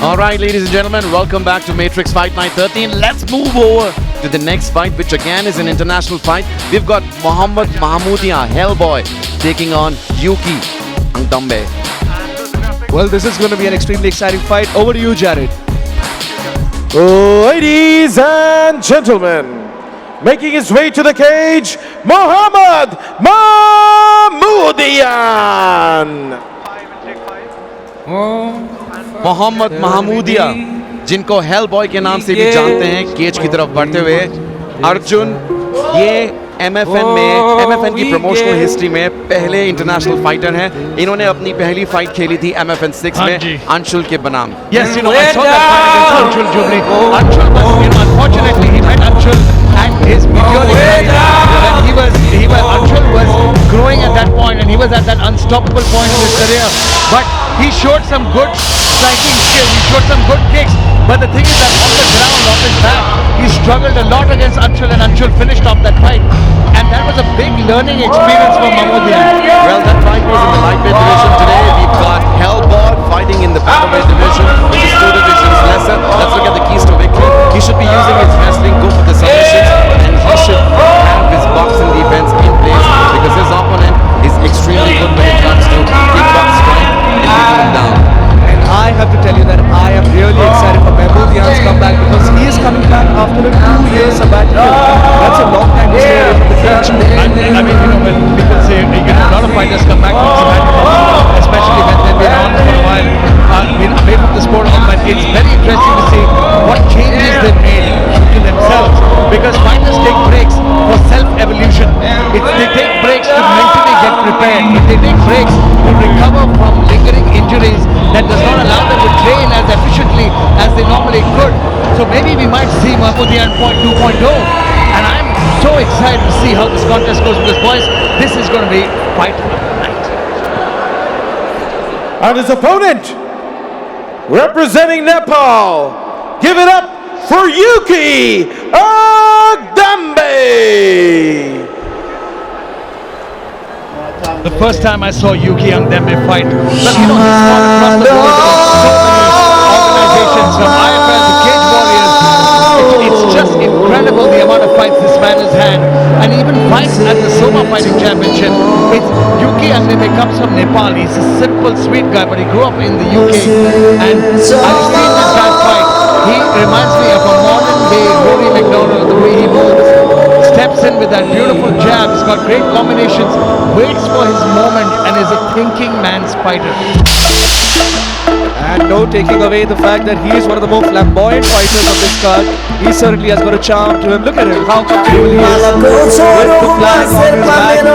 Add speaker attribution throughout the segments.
Speaker 1: Alright, ladies and gentlemen, welcome back to Matrix Fight Night 13. Let's move over to the next fight, which again is an international fight. We've got Mohammad Mohmoudiyan, Hellboy, taking on Yuki Angdembe.
Speaker 2: Well, this is going to be an extremely exciting fight. Over to you, Jared.
Speaker 3: Ladies and gentlemen, making his way to the cage, Mohammad Mohmoudiyan.
Speaker 1: Mohammad Mahmoodia, जिनको hello boy के नाम से भी जानते हैं, cage की तरफ बढ़ते हुए अर्जुन, ये MFN की प्रमोशनल हिस्ट्री में पहले इंटरनेशनल फाइटर हैं. इन्होंने अपनी पहली फाइट खेली थी MFN 6 में अंशुल के बनाम.
Speaker 4: Yes, I saw that fight against Anshul Jubli. Anshul was, unfortunately, he met Anshul at his meteoric career. Anshul was growing at that point, and he was at that unstoppable point in his career. But he showed some good striking skill. He showed some good kicks. But the thing is that on the ground, off his back, he struggled a lot against Anshul, and Anshul finished off that fight. And that was a big learning experience for Mohmoudiyan.
Speaker 1: Well, that fight was in the lightweight division today. We've got Hellboy fighting in the bantamweight division, which is 2 divisions lesser. Let's look at the keys to victory. He should be using his wrestling, go for the submissions, and he should have his boxing defense in place because his opponent is extremely good when it comes to kickbox strike and beating him down.
Speaker 2: And I have to tell you that I am really excited for Mohmoudiyan's comeback because he is coming back after a 2-year sabbatical. That's a long time to stay away from the cage.
Speaker 4: When people say, a lot of fighters come back from sabbatical, especially when they've been on for a while, been away from the sport all night. It's very interesting to see what changes they've made to themselves, because fighters take breaks for self-evolution. They take breaks to mentally get prepared. They take breaks to recover from lingering injuries that does not allow them to train as efficiently as they normally could. So maybe we might see Mohmoudiyan 2.0, and I'm so excited to see how this contest goes, because boys, this is going to be fight of the night.
Speaker 3: And his opponent, representing Nepal, give it up for Yuki Angdembe.
Speaker 4: The first time I saw Yuki Angdembe fight, but he's fought across the board with so many organizations, from IFL to Cage Warriors. It's just incredible the amount of fights this man has had, and even fights at the Soma Fighting Championship. Yuki Angdembe comes from Nepal. He's a simple, sweet guy, but he grew up in the UK, and I've seen this guy fight. He reminds me of a modern-day Rory McDonald, the way he moves. Steps in with that beautiful jab. He's got great combinations, waits for his moment, and is a thinking man's fighter.
Speaker 2: And no taking away the fact that he is one of the more flamboyant fighters on this card. He certainly has got a charm to him. Look at him, how comfortable he is with the flag on his back.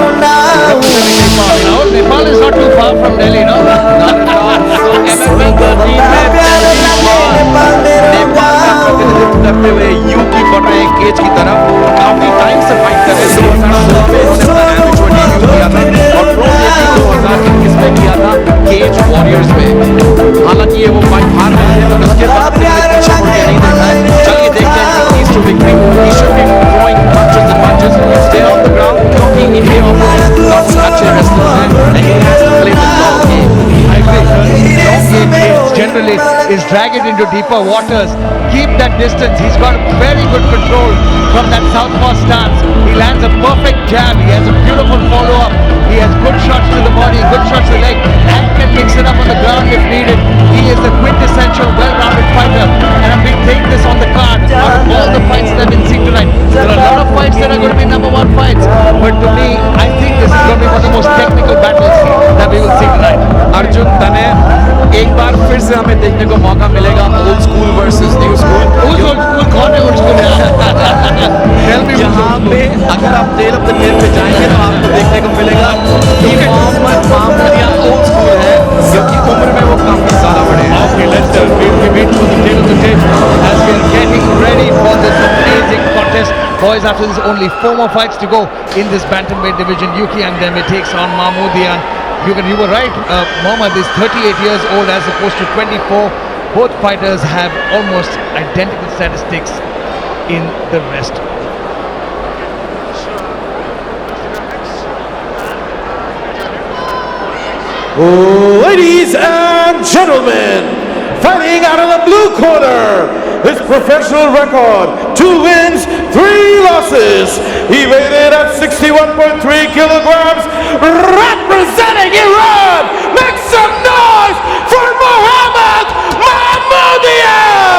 Speaker 2: Representing Nepal.
Speaker 4: Nepal is not too far from Delhi, no?
Speaker 1: Not at all. So MFN 13 में नेपाल का प्रतिनिधित्व करते हुए यूकी बढ़ रहे हैं cage की तरफ. काफी टाइम से फाइट कर रहे हैं. 2016 में उन्होंने अपना एमेच्योर डेब्यू किया था और प्रो डेब्यू 2021 में किया था केज वॉरियर्स में. हालांकि ये वो फाइट हार गए थे, तो उसके बाद से पीछे मुड़ के नहीं देखा है. चलिए देखते हैं कि keys to victory. He should be throwing punches and punches, stay off the ground, क्योंकि इनके opponents काफी अच्छे wrestlers हैं and he has to play the long game.
Speaker 4: I agree. Long game games generally is drag it into deeper waters. Keep that distance. He's got very good control from that southpaw stance. He lands a perfect jab. He has a beautiful follow-up. He has good shots to the body, good shots to the leg, and can mix it up on the ground if needed. He is a quintessential, well-rounded fighter, and I'm going to take this on the card. Out of all the fights that have been seen tonight, there are a lot of fights that are going to be #1 fights, but to me, I think this is going to be one of the most technical battles that we will see tonight.
Speaker 1: Arjun तने एक बार फिर से हमें देखने को मौका मिलेगा old school versus new school.
Speaker 4: Old school, कौन है old school? Tell me.
Speaker 1: यहाँ पे अगर आप टेल ऑफ द टेल पे जाएंगे तो आपको देखने को मिलेगा कि मोहम्मद महमूदियान ओल्ड स्कूल है, क्योंकि उम्र में वो काफी ज्यादा बड़े हैं.
Speaker 4: Okay, let's we wait for the tail of the tape as we are getting ready for this amazing contest. Boys, after this, only 4 more fights to go in this bantamweight division. Yuki Angdembe takes on Mohmoudiyan. You were right, Mohammad is 38 years old as opposed to 24. Both fighters have almost identical statistics in the rest.
Speaker 3: Ladies and gentlemen, fighting out of the blue corner. His professional record, 2 wins, 3 losses. He weighed in at 61.3 kilograms, representing Iran. Make some noise for Mohammad Mohmoudiyan!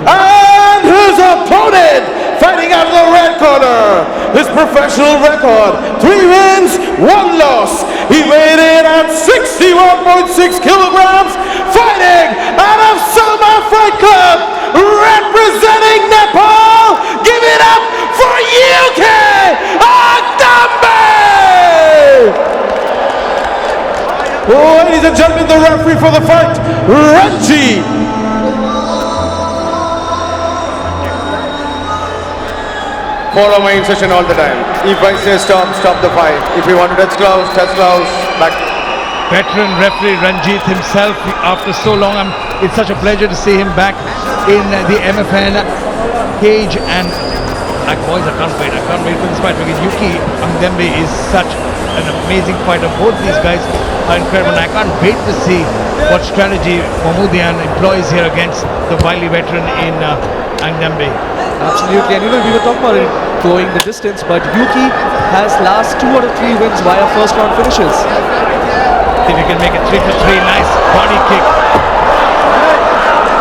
Speaker 3: And his opponent, fighting out of the red corner, his professional record, 3 wins, 1 loss. He weighed in at 61.6 kilograms, fighting out of Salma Fight Club, representing Nepal. Give it up for Yuki Angdembe! Ladies and gentlemen, the referee for the fight, Ranji.
Speaker 5: Follow my instruction all the time. If I say stop, stop the fight. If you want to touch gloves, back.
Speaker 4: Veteran referee Ranjit himself after so long. It's such a pleasure to see him back in the MFN cage, and boys, I can't wait for this fight because Yuki Angdembe is such an amazing fighter. Both these guys are incredible, and I can't wait to see what strategy Mohmoudiyan employs here against the wily veteran in Angdembe.
Speaker 2: Absolutely, and we were talking about it going the distance, but Yuki has last 2 out of 3 wins via first round finishes.
Speaker 4: If you can make it 3 for 3, nice body kick.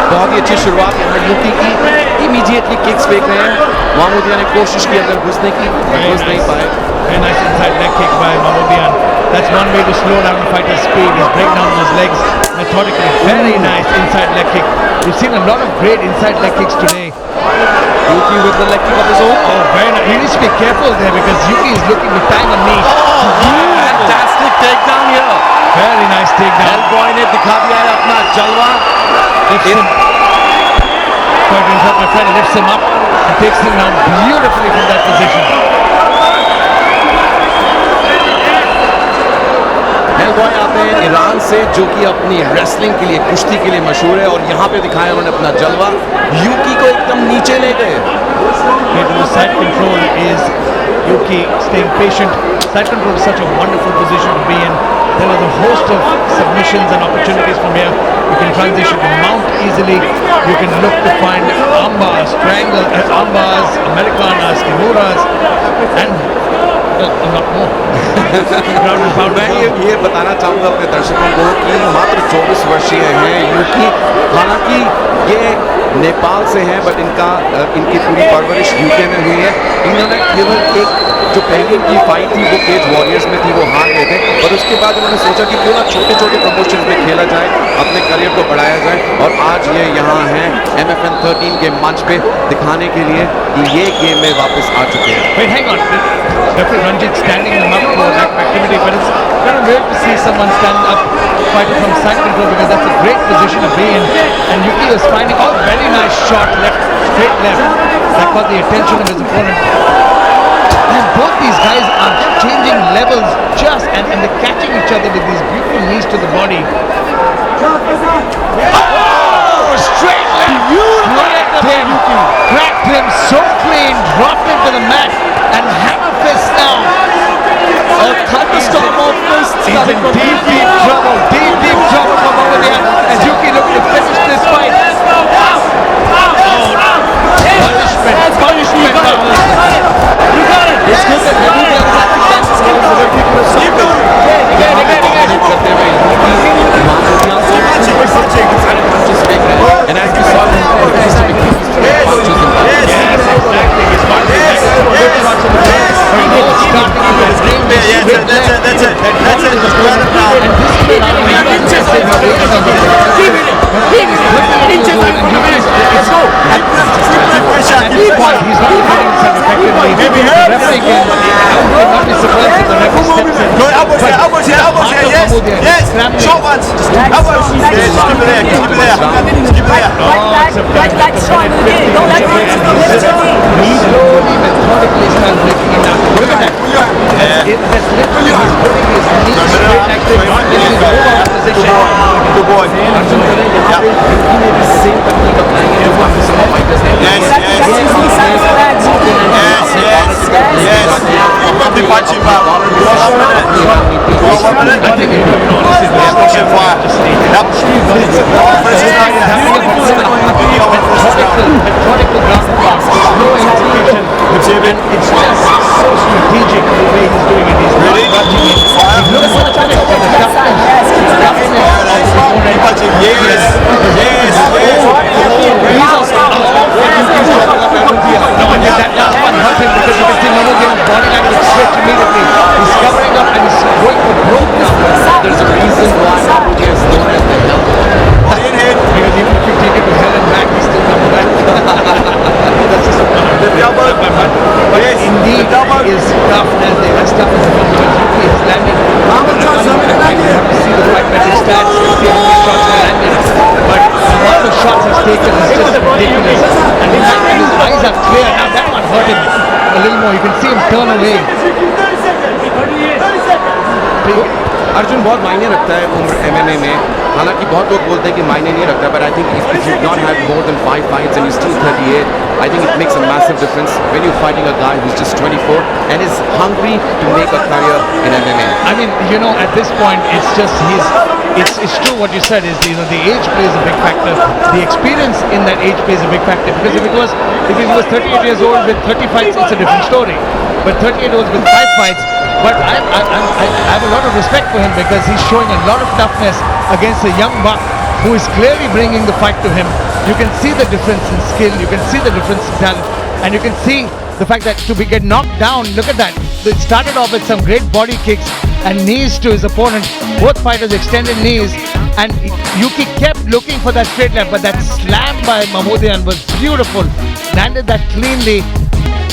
Speaker 1: बहुत ही अच्छी शुरुआत यहाँ यूकी की, immediately kicks फेंक रहे हैं। मोहम्मदिया ने कोशिश की अंदर घुसने की, घुस नहीं पाए।
Speaker 4: Very nice inside leg kick by Mohmoudiyan. That's one way to slow down a fighter's speed, is break down those legs methodically. Very nice inside leg kick. We've seen a lot of great inside leg kicks today.
Speaker 2: Yuki with the leg kick of his own.
Speaker 4: Oh, very nice. He needs to be careful there because Yuki is looking to time a knee.
Speaker 1: Fantastic takedown here.
Speaker 4: Very nice takedown.
Speaker 1: एल्बॉय ने दिखा दिया है अपना जलवा।
Speaker 4: My friend lifts him up and takes him down beautifully from that position.
Speaker 1: एल्बॉय आते हैं Iran से, जो कि अपनी रेसलिंग के लिए, कुश्ती के लिए मशहूर है, और यहाँ पे दिखाया उन्होंने अपना जलवा। यूकी को एकदम नीचे ले गए।
Speaker 4: Side control is Yuki staying patient. Side control is such a wonderful position to be in. There is a host of submissions and opportunities from here. You can transition to mount easily. You can look to find armbars, triangle, armbars, Americanas, Kimuras, and a lot more.
Speaker 1: मैं ये बताना चाहूँगा अपने दर्शकों को कि मात्र 24 वर्षीय हैं यूकी। हालांकि ये नेपाल से हैं, बट इनकी पूरी परवरिश यूके में हुई है। इन्होंने केवल एक जो पहली इनकी फाइट थी वो केज वॉरियर्स में थी, वो हार गए थे, और उसके बाद उन्होंने सोचा कि क्यों ना छोटे छोटे प्रमोशन में खेला जाए, अपने करियर को बढ़ाया जाए, और आज ये यहाँ हैं MFN 13 के मंच पे दिखाने के लिए कि ये गेम में वापस आ चुके हैं।
Speaker 4: Wait, hang on. Referee Ranjit standing him up for that activity, but it's kind of weird to see someone stand up fighting from side control because that's a great position to be in. And Yuki was finding a very nice shot left, straight left, that caught the attention of his opponent. And both these guys are changing levels and they're catching each other with these beautiful knees to the body. Oh, straight left. Cracked him so clean, dropped him to the mat, and hammer fist now.
Speaker 2: A thunderstorm of fists
Speaker 4: He's
Speaker 2: coming
Speaker 4: in
Speaker 2: from
Speaker 4: deep
Speaker 2: Yuki.
Speaker 4: trouble for Mohmoudiyan as Yuki looking to finish this fight. Punishment.
Speaker 2: It's good that Mohmoudiyan is at the dance skills so that people are stopping.
Speaker 1: And as we saw, he used to be punches and punches.
Speaker 6: Yes, short ones. Elbows. Yeah, just keep it there. Keep it there. Keep it there.
Speaker 7: Like strong with it. Don't let it
Speaker 4: Slowly, methodically translating it now. Look at that. That's literally he's putting his knees straight like this, not getting his move out of position.
Speaker 6: Good boy. Yes, yes. Yes, yes.
Speaker 4: I think you know, this is the
Speaker 6: Pushing fire. Yep.
Speaker 4: methodical ground pass, slow execution, and it's just so strategic the way he's doing it. He's not rushing it. He looks for the finish, but the toughness of the opponent.
Speaker 6: Yes.
Speaker 4: No, and that last one hurt him because you can see Mohmoudiyan's body language switch immediately. He's covering up and he's going for broke now.
Speaker 1: There's a reason why Mohmoudiyan is known as the hell boy.
Speaker 4: Because even if you take it to hell and back, he's still coming back. That's just but indeed, he is tough as tough as the one because Yuki has landed. I have to see the pragmatic stats and see how many shots he landed. But the amount of shots he's taken is just ridiculous. And in fact, his eyes are clear. Now that one hurt him a little more. You can see him turn away.
Speaker 1: Arjun बहुत मायने रखता है उम्र MMA में हालांकि बहुत लोग बोलते हैं कि मायने नहीं रखता but I think if you not have more than 5 fights and you're still 38 I think it makes a massive difference when you're fighting a guy who's just 24 and is hungry to make a career in MMA.
Speaker 4: I mean, you know, at this point, it's just it's true what you said is, you know, the age plays a big factor. The experience in that age plays a big factor because if he was 38 years old with 30 fights, it's a different story. But 38 years old with 5 fights, but I have a lot of respect for him because he's showing a lot of toughness against a young buck who is clearly bringing the fight to him. You can see the difference in skill, you can see the difference in talent, and you can see the fact that to get knocked down, look at that. It started off with some great body kicks and knees to his opponent. Both fighters extended knees, and Yuki kept looking for that straight left, but that slam by Mohmoudiyan was beautiful. Landed that cleanly.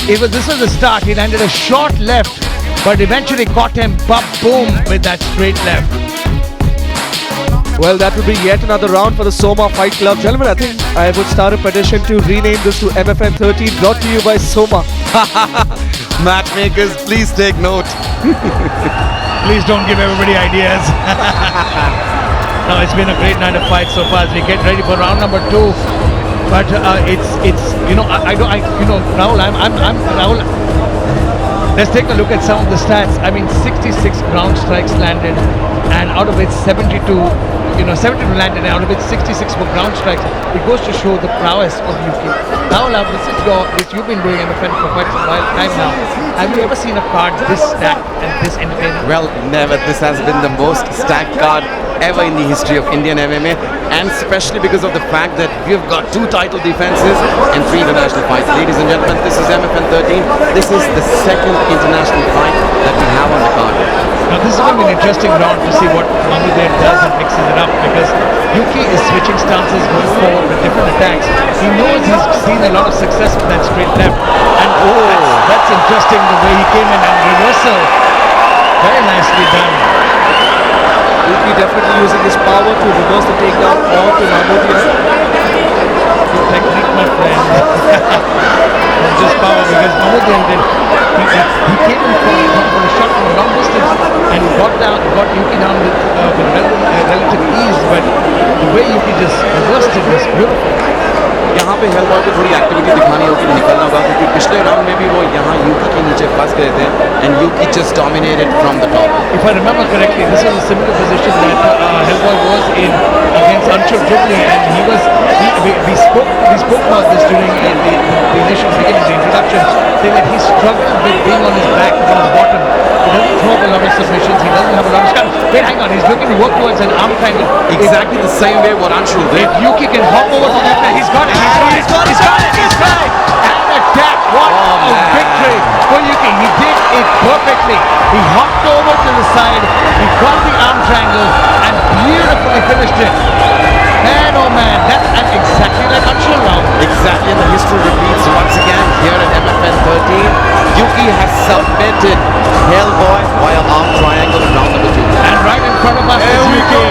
Speaker 4: This was the start. He landed a short left, but eventually caught him, boom, with that straight left.
Speaker 2: Well, that would be yet another round for the Soma Fight Club. Gentlemen, I think I would start a petition to rename this to MFN 13, brought to you by Soma.
Speaker 1: Matchmakers, please take note.
Speaker 4: Please don't give everybody ideas. No, it's been a great night of fights so far as we get ready for round number 2. But it's you know Rahul, Rahul. Let's take a look at some of the stats. I mean, 66 ground strikes landed, and out of it 72 landed, and out of it 66 were ground strikes. It goes to show the prowess of Yuki. Rahul, you've been doing MFN for quite some time now. Have you ever seen a card this stacked and this entertaining?
Speaker 1: Well, never. This has been the most stacked card ever in the history of Indian MMA, and especially because of the fact that we've got 2 title defenses and 3 international fights. Ladies and gentlemen, this is MFN 13. This is the 2nd international fight that we have on the card.
Speaker 4: Now this is going to be an interesting round to see what Mohmoudiyan does and mixes it up because Yuki is switching stances, going forward with different attacks. He knows he's seen a lot of success with that straight left, and that's interesting the way he came in and reversal. Very nicely done.
Speaker 2: Yuki definitely using his power to reverse the takedown onto Mohmoudiyan.
Speaker 4: Good technique, my friend. Not just power because Mohmoudiyan he came in for a shot from a long distance and got Yuki down with relative ease, but the way Yuki just reversed it was beautiful.
Speaker 1: यहाँ पे hello boy को थोड़ी activity दिखानी होगी, निकलना होगा क्योंकि पिछले राउंड में भी वो यहाँ यूकी के नीचे फंस गए थे and Yuki just dominated from the top.
Speaker 4: If I remember correctly, this was a similar position that Hellboy was in against Anshul Jubli, and we spoke about this during the initial beginning, the introduction, saying that he struggled with being on his back, on his bottom. He doesn't throw up a lot of submissions, he doesn't have a lot of shots. Wait, hang on, he's looking to work towards an arm triangle.
Speaker 1: Exactly the same way what Anshul did.
Speaker 4: If Yuki can hop over to that, he's got it. And a tap, what a victory for Yuki. He did it perfectly. He hopped over to the side, he got the arm triangle, and beautifully finished it. Man, oh man, that's exactly like Anshul round.
Speaker 1: Exactly, and the history repeats once again here at MFN 13. Yuki has submitted Hellboy via arm triangle in round number 2.
Speaker 4: And right in front of us is Yuki.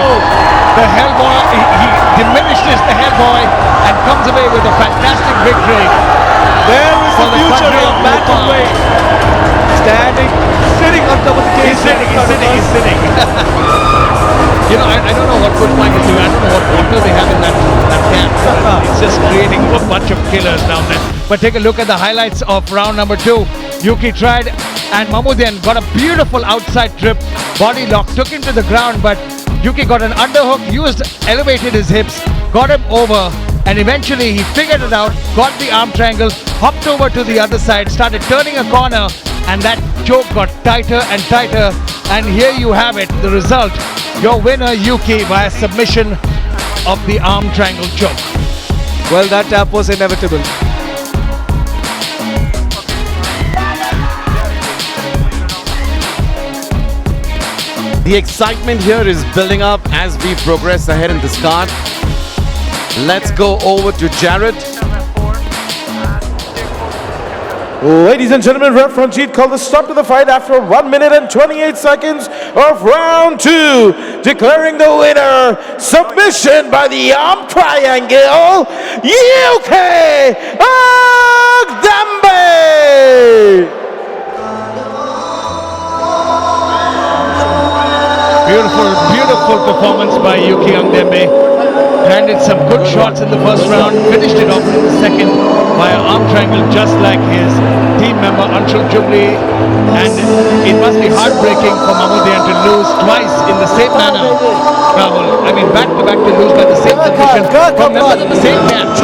Speaker 4: The Hellboy, he diminishes the Hellboy and comes away with a fantastic victory.
Speaker 2: There is the future of bantamweight. Sitting on top of the cage.
Speaker 4: He's sitting. You know, I don't know what Coach Mike is doing. I don't know what water they have in that can. It's just creating a bunch of killers down there. But take a look at the highlights of round number 2. Yuki tried, and Mohmoudiyan got a beautiful outside trip. Body lock, took him to the ground, but Yuki got an underhook, elevated his hips, got him over, and eventually he figured it out, got the arm triangle, hopped over to the other side, started turning a corner, and that choke got tighter and tighter. And here you have it, the result. Your winner, Yuki, via submission of the arm triangle choke.
Speaker 2: Well, that tap was inevitable.
Speaker 3: The excitement here is building up as we progress ahead in this card. Let's go over to Jared.
Speaker 8: Ladies and gentlemen, Ref Ranjit called the stop to the fight after 1 minute and 28 seconds of round 2, declaring the winner, submission by the arm triangle, Yuki Angdembe!
Speaker 4: Beautiful performance by Yuki Angdembe. Landed some good shots in the first round, finished it off in the second via arm triangle, just like his team member Anshul Jubli. And it must be heartbreaking for Mohmoudiyan to lose twice in the same manner. Rahul, I mean back to back to lose by the same position from members of the same camp.